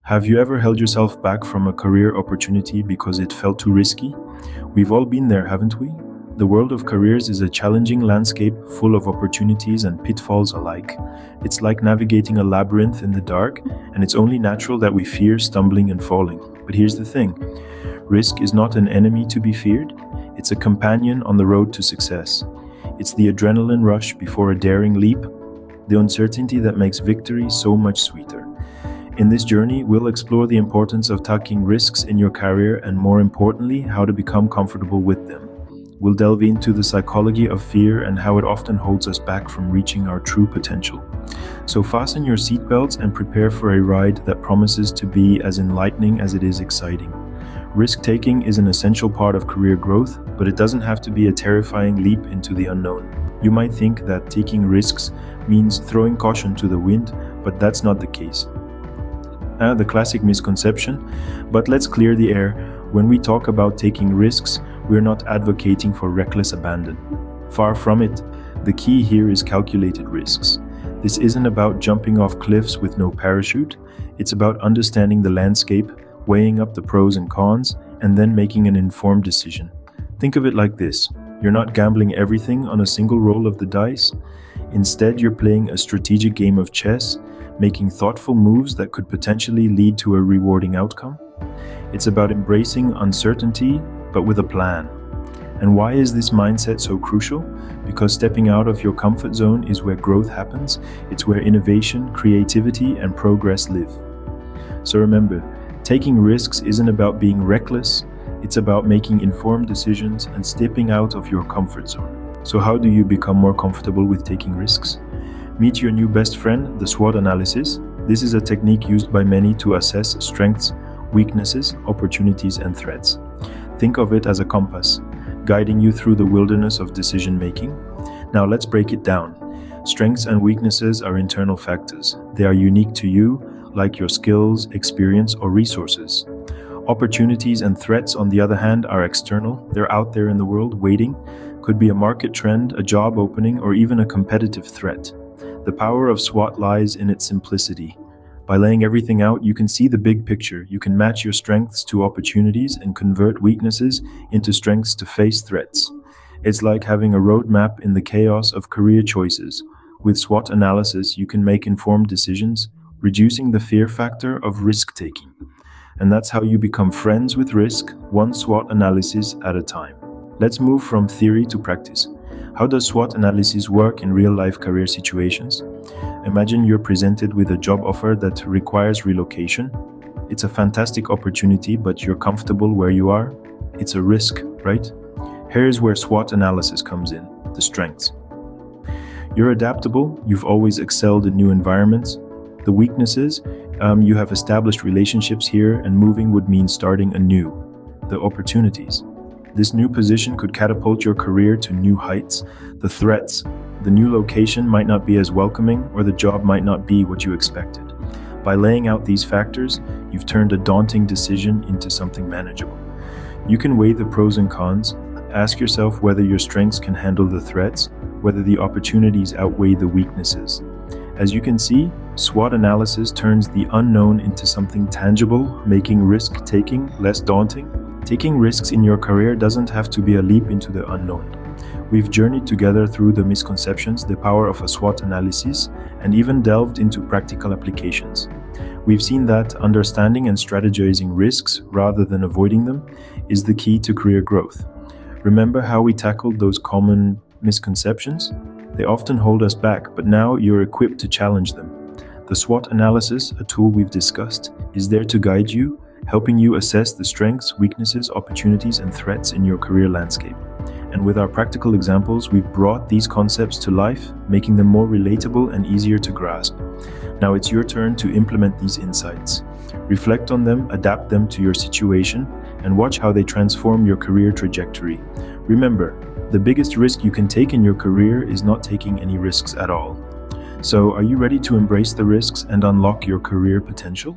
Have you ever held yourself back from a career opportunity because it felt too risky? We've all been there, haven't we? The world of careers is a challenging landscape full of opportunities and pitfalls alike. It's like navigating a labyrinth in the dark, and it's only natural that we fear stumbling and falling. But here's the thing: risk is not an enemy to be feared, it's a companion on the road to success. It's the adrenaline rush before a daring leap, the uncertainty that makes victory so much sweeter. In this journey, we'll explore the importance of taking risks in your career and, more importantly, how to become comfortable with them. We'll delve into the psychology of fear and how it often holds us back from reaching our true potential. So fasten your seatbelts and prepare for a ride that promises to be as enlightening as it is exciting. Risk-taking is an essential part of career growth, but it doesn't have to be a terrifying leap into the unknown. You might think that taking risks means throwing caution to the wind, but that's not the case. The classic misconception, but let's clear the air. When we talk about taking risks, we're not advocating for reckless abandon. Far from it. The key here is calculated risks. This isn't about jumping off cliffs with no parachute. It's about understanding the landscape, weighing up the pros and cons, and then making an informed decision. Think of it like this: you're not gambling everything on a single roll of the dice. Instead, you're playing a strategic game of chess, making thoughtful moves that could potentially lead to a rewarding outcome. It's about embracing uncertainty, but with a plan. And why is this mindset so crucial? Because stepping out of your comfort zone is where growth happens. It's where innovation, creativity, and progress live. So remember, taking risks isn't about being reckless. It's about making informed decisions and stepping out of your comfort zone. So how do you become more comfortable with taking risks? Meet your new best friend, the SWOT analysis. This is a technique used by many to assess strengths, weaknesses, opportunities, and threats. Think of it as a compass, guiding you through the wilderness of decision-making. Now let's break it down. Strengths and weaknesses are internal factors. They are unique to you, like your skills, experience, or resources. Opportunities and threats, on the other hand, are external. They're out there in the world, waiting. Could be a market trend, a job opening, or even a competitive threat. The power of SWOT lies in its simplicity. By laying everything out, you can see the big picture. You can match your strengths to opportunities and convert weaknesses into strengths to face threats. It's like having a roadmap in the chaos of career choices. With SWOT analysis, you can make informed decisions, reducing the fear factor of risk-taking. And that's how you become friends with risk, one SWOT analysis at a time. Let's move from theory to practice. How does SWOT analysis work in real-life career situations? Imagine you're presented with a job offer that requires relocation. It's a fantastic opportunity, but you're comfortable where you are. It's a risk, right? Here's where SWOT analysis comes in: the strengths. You're adaptable, you've always excelled in new environments. The weaknesses, you have established relationships here, and moving would mean starting anew. The opportunities. This new position could catapult your career to new heights. The threats. The new location might not be as welcoming, or the job might not be what you expected. By laying out these factors, you've turned a daunting decision into something manageable. You can weigh the pros and cons, ask yourself whether your strengths can handle the threats, whether the opportunities outweigh the weaknesses. As you can see, SWOT analysis turns the unknown into something tangible, making risk-taking less daunting. Taking risks in your career doesn't have to be a leap into the unknown. We've journeyed together through the misconceptions, the power of a SWOT analysis, and even delved into practical applications. We've seen that understanding and strategizing risks rather than avoiding them is the key to career growth. Remember how we tackled those common misconceptions? They often hold us back, but now you're equipped to challenge them. The SWOT analysis, a tool we've discussed, is there to guide you, helping you assess the strengths, weaknesses, opportunities, and threats in your career landscape. And with our practical examples, we've brought these concepts to life, making them more relatable and easier to grasp. Now it's your turn to implement these insights. Reflect on them, adapt them to your situation, and watch how they transform your career trajectory. Remember, the biggest risk you can take in your career is not taking any risks at all. So, are you ready to embrace the risks and unlock your career potential?